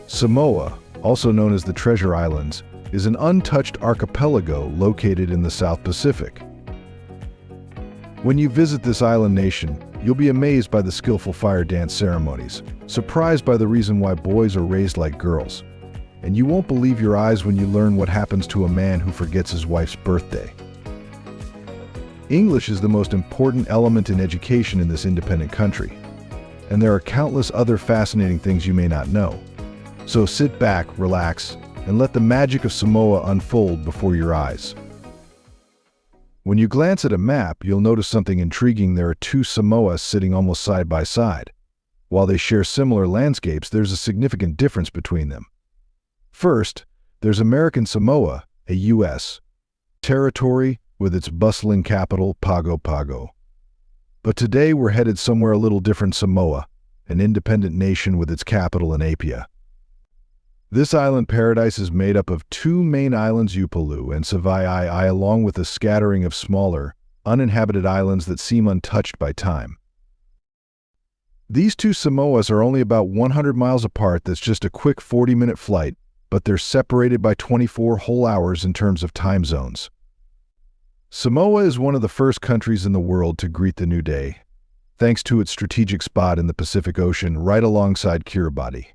Samoa, also known as the Treasure Islands, is an untouched archipelago located in the South Pacific. When you visit this island nation, you'll be amazed by the skillful fire dance ceremonies, surprised by the reason why boys are raised like girls, and you won't believe your eyes when you learn what happens to a man who forgets his wife's birthday. English is the most important element in education in this independent country, and there are countless other fascinating things you may not know. So sit back, relax, and let the magic of Samoa unfold before your eyes. When you glance at a map, you'll notice something intriguing. There are two Samoas sitting almost side by side. While they share similar landscapes, there's a significant difference between them. First, there's American Samoa, a U.S. territory with its bustling capital, Pago Pago. But today we're headed somewhere a little different. Samoa, an independent nation with its capital in Apia. This island paradise is made up of two main islands, Upolu and Savaii, along with a scattering of smaller, uninhabited islands that seem untouched by time. These two Samoas are only about 100 miles apart. That's just a quick 40-minute flight, but they're separated by 24 whole hours in terms of time zones. Samoa is one of the first countries in the world to greet the new day, thanks to its strategic spot in the Pacific Ocean right alongside Kiribati.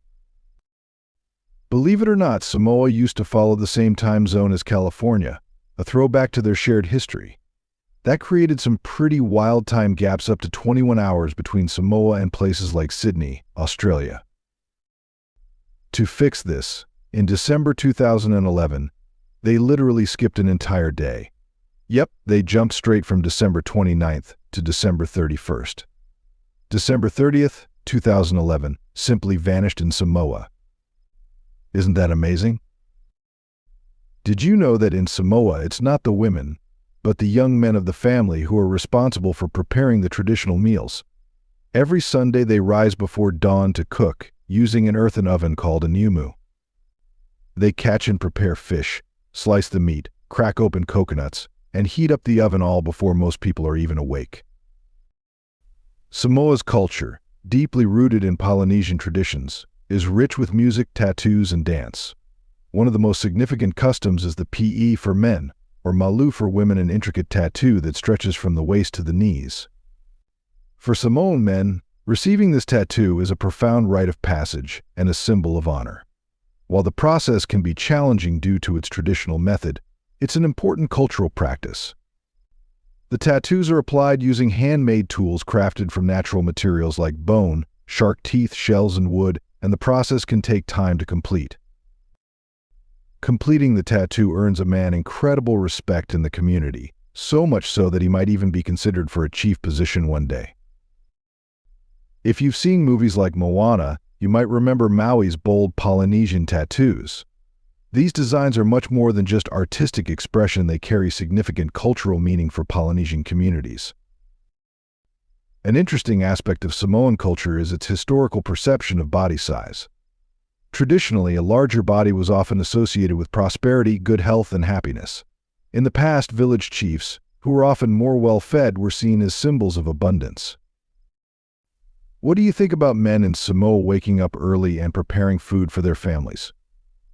Believe it or not, Samoa used to follow the same time zone as California, a throwback to their shared history. That created some pretty wild time gaps, up to 21 hours between Samoa and places like Sydney, Australia. To fix this, in December 2011, they literally skipped an entire day. Yep, they jumped straight from December 29th to December 31st. December 30th, 2011, simply vanished in Samoa. Isn't that amazing? Did you know that in Samoa it's not the women, but the young men of the family who are responsible for preparing the traditional meals? Every Sunday they rise before dawn to cook, using an earthen oven called a nyumu. They catch and prepare fish, slice the meat, crack open coconuts, and heat up the oven all before most people are even awake. Samoa's culture, deeply rooted in Polynesian traditions, is rich with music, tattoos, and dance. One of the most significant customs is the PE for men, or malu for women, an intricate tattoo that stretches from the waist to the knees. For Samoan men, receiving this tattoo is a profound rite of passage and a symbol of honor. While the process can be challenging due to its traditional method, it's an important cultural practice. The tattoos are applied using handmade tools crafted from natural materials like bone, shark teeth, shells, and wood, and the process can take time to complete. Completing the tattoo earns a man incredible respect in the community, so much so that he might even be considered for a chief position one day. If you've seen movies like Moana, you might remember Maui's bold Polynesian tattoos. These designs are much more than just artistic expression. They carry significant cultural meaning for Polynesian communities. An interesting aspect of Samoan culture is its historical perception of body size. Traditionally, a larger body was often associated with prosperity, good health, and happiness. In the past, village chiefs, who were often more well-fed, were seen as symbols of abundance. What do you think about men in Samoa waking up early and preparing food for their families?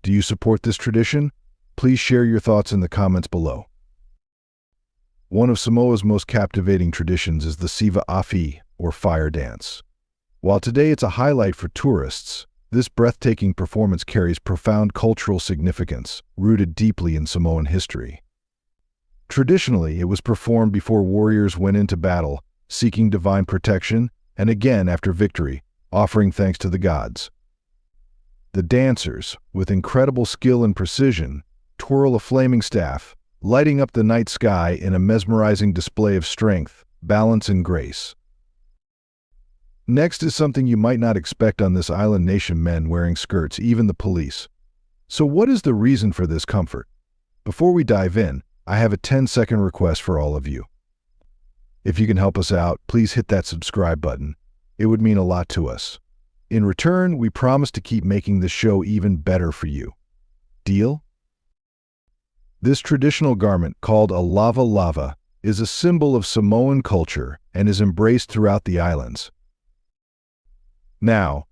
Do you support this tradition? Please share your thoughts in the comments below. One of Samoa's most captivating traditions is the Siva Afi, or fire dance. While today it's a highlight for tourists, this breathtaking performance carries profound cultural significance, rooted deeply in Samoan history. Traditionally, it was performed before warriors went into battle, seeking divine protection, and again after victory, offering thanks to the gods. The dancers, with incredible skill and precision, twirl a flaming staff, lighting up the night sky in a mesmerizing display of strength, balance, and grace. Next is something you might not expect on this island nation: men wearing skirts, even the police. So what is the reason for this comfort? Before we dive in, I have a 10-second request for all of you. If you can help us out, please hit that subscribe button. It would mean a lot to us. In return, we promise to keep making this show even better for you. Deal? This traditional garment, called a lava lava, is a symbol of Samoan culture and is embraced throughout the islands. Now,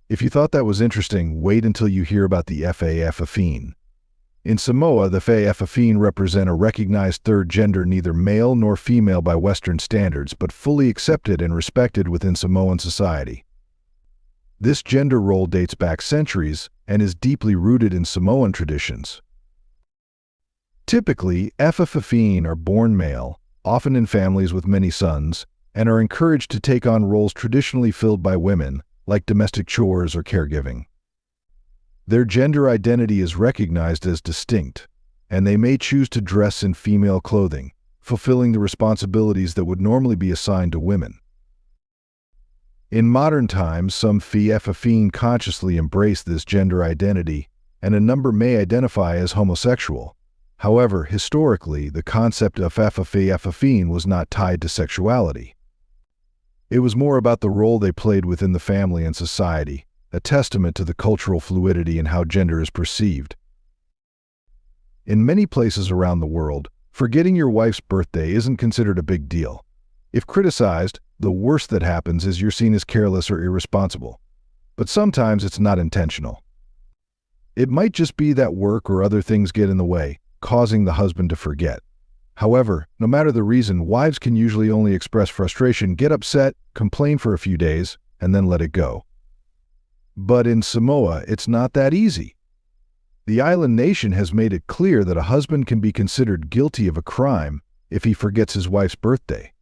If you thought that was interesting, wait until you hear about the Fa'afafine. In Samoa, the Fa'afafine represent a recognized third gender, neither male nor female by Western standards, but fully accepted and respected within Samoan society. This gender role dates back centuries and is deeply rooted in Samoan traditions. Typically, Fa'afafine are born male, often in families with many sons, and are encouraged to take on roles traditionally filled by women, like domestic chores or caregiving. Their gender identity is recognized as distinct, and they may choose to dress in female clothing, fulfilling the responsibilities that would normally be assigned to women. In modern times, some Fa'afafine consciously embrace this gender identity, and a number may identify as homosexual. However, historically, the concept of Fa'afafine was not tied to sexuality. It was more about the role they played within the family and society, a testament to the cultural fluidity in how gender is perceived. In many places around the world, forgetting your wife's birthday isn't considered a big deal. If criticized, the worst that happens is you're seen as careless or irresponsible. But sometimes it's not intentional. It might just be that work or other things get in the way, causing the husband to forget. However, no matter the reason, wives can usually only express frustration, get upset, complain for a few days, and then let it go. But in Samoa, it's not that easy. The island nation has made it clear that a husband can be considered guilty of a crime if he forgets his wife's birthday.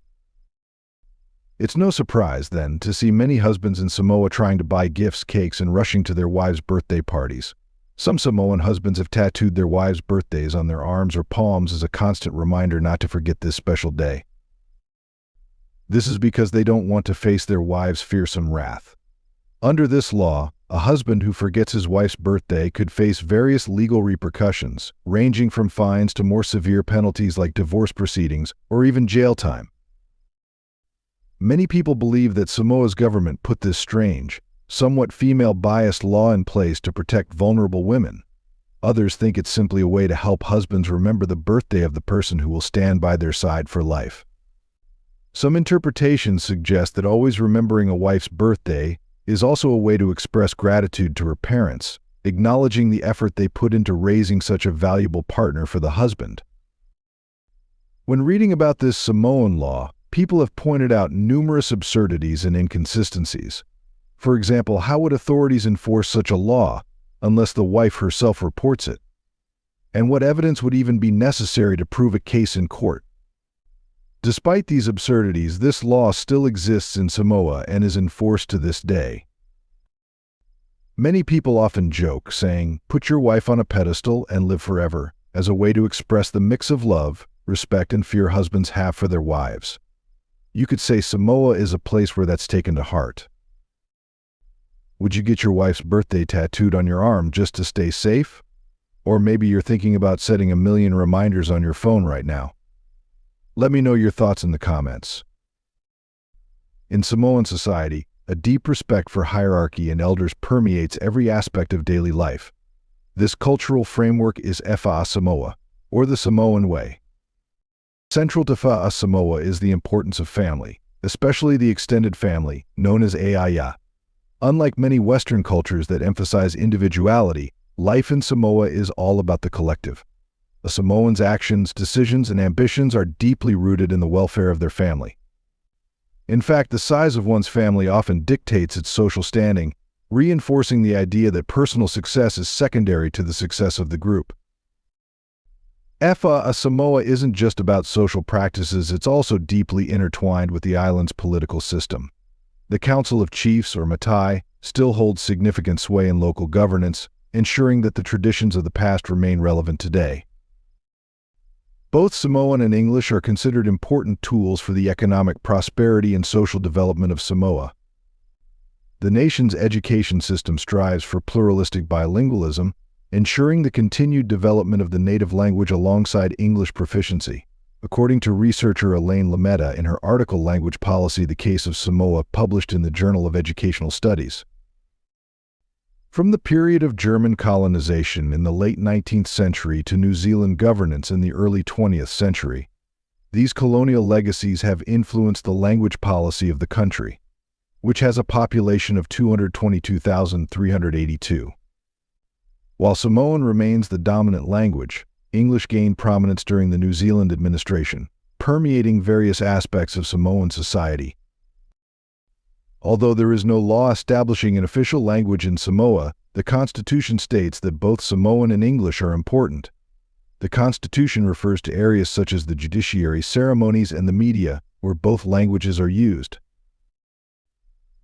It's no surprise, then, to see many husbands in Samoa trying to buy gifts, cakes, and rushing to their wives' birthday parties. Some Samoan husbands have tattooed their wives' birthdays on their arms or palms as a constant reminder not to forget this special day. This is because they don't want to face their wives' fearsome wrath. Under this law, a husband who forgets his wife's birthday could face various legal repercussions, ranging from fines to more severe penalties like divorce proceedings or even jail time. Many people believe that Samoa's government put this strange, somewhat female-biased law in place to protect vulnerable women. Others think it's simply a way to help husbands remember the birthday of the person who will stand by their side for life. Some interpretations suggest that always remembering a wife's birthday is also a way to express gratitude to her parents, acknowledging the effort they put into raising such a valuable partner for the husband. When reading about this Samoan law, people have pointed out numerous absurdities and inconsistencies. For example, how would authorities enforce such a law unless the wife herself reports it? And what evidence would even be necessary to prove a case in court? Despite these absurdities, this law still exists in Samoa and is enforced to this day. Many people often joke, saying, "Put your wife on a pedestal and live forever," as a way to express the mix of love, respect, and fear husbands have for their wives. You could say Samoa is a place where that's taken to heart. Would you get your wife's birthday tattooed on your arm just to stay safe? Or maybe you're thinking about setting 1,000,000 reminders on your phone right now. Let me know your thoughts in the comments. In Samoan society, a deep respect for hierarchy and elders permeates every aspect of daily life. This cultural framework is Fa'a Samoa, or the Samoan way. Central to Fa'a Samoa is the importance of family, especially the extended family, known as Aiaia. Unlike many Western cultures that emphasize individuality, life in Samoa is all about the collective. A Samoan's actions, decisions, and ambitions are deeply rooted in the welfare of their family. In fact, the size of one's family often dictates its social standing, reinforcing the idea that personal success is secondary to the success of the group. Fa'a Samoa isn't just about social practices, it's also deeply intertwined with the island's political system. The Council of Chiefs, or Matai, still holds significant sway in local governance, ensuring that the traditions of the past remain relevant today. Both Samoan and English are considered important tools for the economic prosperity and social development of Samoa. The nation's education system strives for pluralistic bilingualism, ensuring the continued development of the native language alongside English proficiency. According to researcher Elaine Lametta in her article Language Policy: The Case of Samoa, published in the Journal of Educational Studies. From the period of German colonization in the late 19th century to New Zealand governance in the early 20th century, these colonial legacies have influenced the language policy of the country. which has a population of 222,382. While Samoan remains the dominant language, English gained prominence during the New Zealand administration, permeating various aspects of Samoan society. Although there is no law establishing an official language in Samoa, the Constitution states that both Samoan and English are important. The Constitution refers to areas such as the judiciary, ceremonies, and the media, where both languages are used.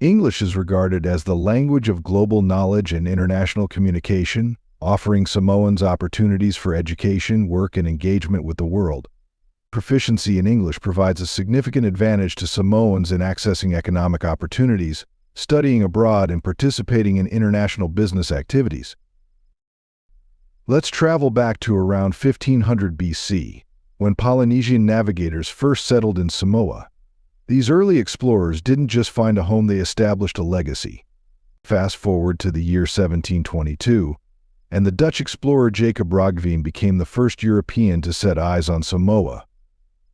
English is regarded as the language of global knowledge and international communication, offering Samoans opportunities for education, work, and engagement with the world. Proficiency in English provides a significant advantage to Samoans in accessing economic opportunities, studying abroad, and participating in international business activities. Let's travel back to around 1500 BC, when Polynesian navigators first settled in Samoa. These early explorers didn't just find a home, they established a legacy. Fast forward to the year 1722, and the Dutch explorer Jacob Roggeveen became the first European to set eyes on Samoa.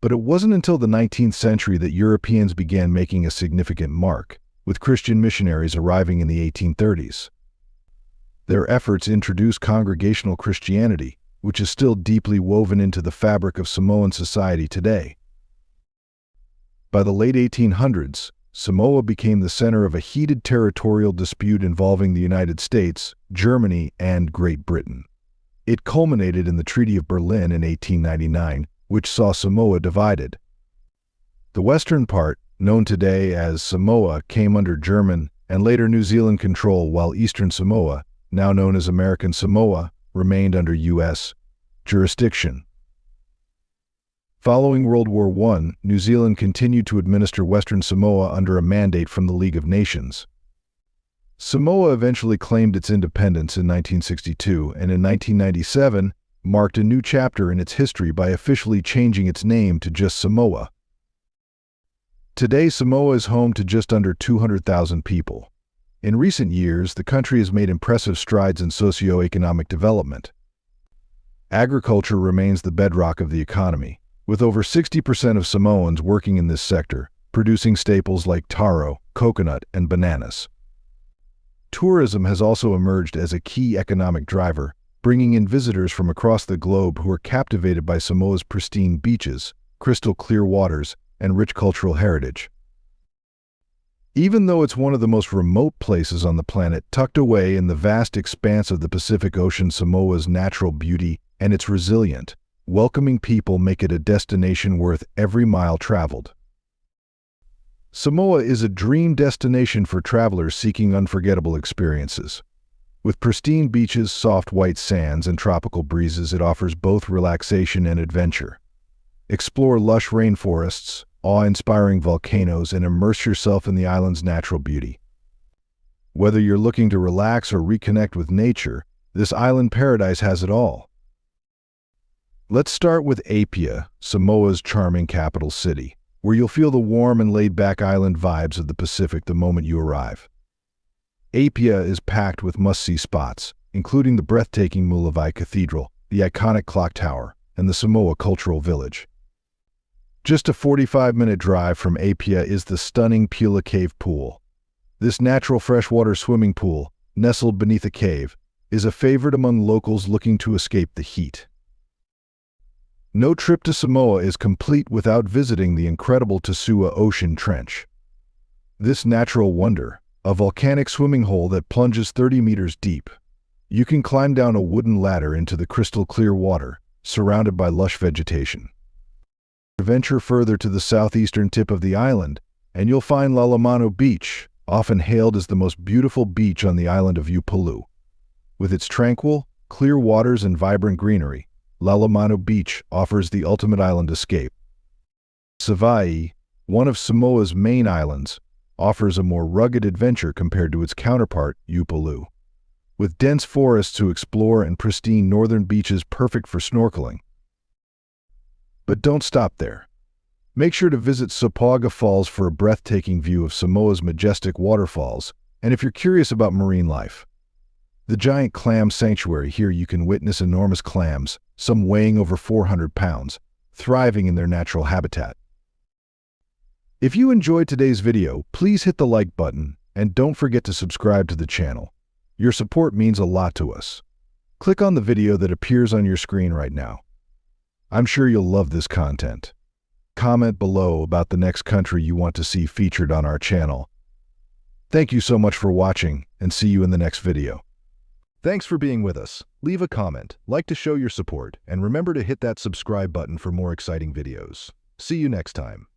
But it wasn't until the 19th century that Europeans began making a significant mark, with Christian missionaries arriving in the 1830s. Their efforts introduced Congregational Christianity, which is still deeply woven into the fabric of Samoan society today. By the late 1800s, Samoa became the center of a heated territorial dispute involving the United States, Germany, and Great Britain. It culminated in the Treaty of Berlin in 1899, which saw Samoa divided. The western part, known today as Samoa, came under German and later New Zealand control, while eastern Samoa, now known as American Samoa, remained under U.S. jurisdiction. Following World War I, New Zealand continued to administer Western Samoa under a mandate from the League of Nations. Samoa eventually claimed its independence in 1962, and in 1997 marked a new chapter in its history by officially changing its name to just Samoa. Today, Samoa is home to just under 200,000 people. In recent years, the country has made impressive strides in socio-economic development. Agriculture remains the bedrock of the economy, with over 60% of Samoans working in this sector, producing staples like taro, coconut, and bananas. Tourism has also emerged as a key economic driver, bringing in visitors from across the globe who are captivated by Samoa's pristine beaches, crystal clear waters, and rich cultural heritage. Even though it's one of the most remote places on the planet, tucked away in the vast expanse of the Pacific Ocean, Samoa's natural beauty and its resilient, welcoming people make it a destination worth every mile traveled. Samoa is a dream destination for travelers seeking unforgettable experiences. With pristine beaches, soft white sands, and tropical breezes, it offers both relaxation and adventure. Explore lush rainforests, awe-inspiring volcanoes, and immerse yourself in the island's natural beauty. Whether you're looking to relax or reconnect with nature, this island paradise has it all. Let's start with Apia, Samoa's charming capital city, where you'll feel the warm and laid-back island vibes of the Pacific the moment you arrive. Apia is packed with must-see spots, including the breathtaking Mulavai Cathedral, the iconic clock tower, and the Samoa Cultural Village. Just a 45-minute drive from Apia is the stunning Pula Cave Pool. This natural freshwater swimming pool, nestled beneath a cave, is a favorite among locals looking to escape the heat. No trip to Samoa is complete without visiting the incredible Tasua Ocean Trench. This natural wonder, a volcanic swimming hole that plunges 30 meters deep. You can climb down a wooden ladder into the crystal clear water, surrounded by lush vegetation. Venture further to the southeastern tip of the island, and you'll find Lalamano Beach, often hailed as the most beautiful beach on the island of Upolu. With its tranquil, clear waters and vibrant greenery, Lalamano Beach offers the ultimate island escape. Savaii, one of Samoa's main islands, offers a more rugged adventure compared to its counterpart, Upolu. With dense forests to explore and pristine northern beaches perfect for snorkeling. But don't stop there. Make sure to visit Sopoaga Falls for a breathtaking view of Samoa's majestic waterfalls, and if you're curious about marine life. The giant clam sanctuary here, you can witness enormous clams, some weighing over 400 pounds, thriving in their natural habitat. If you enjoyed today's video, please hit the like button and don't forget to subscribe to the channel. Your support means a lot to us. Click on the video that appears on your screen right now. I'm sure you'll love this content. Comment below about the next country you want to see featured on our channel. Thank you so much for watching, and see you in the next video. Thanks for being with us. Leave a comment, like to show your support, and remember to hit that subscribe button for more exciting videos. See you next time.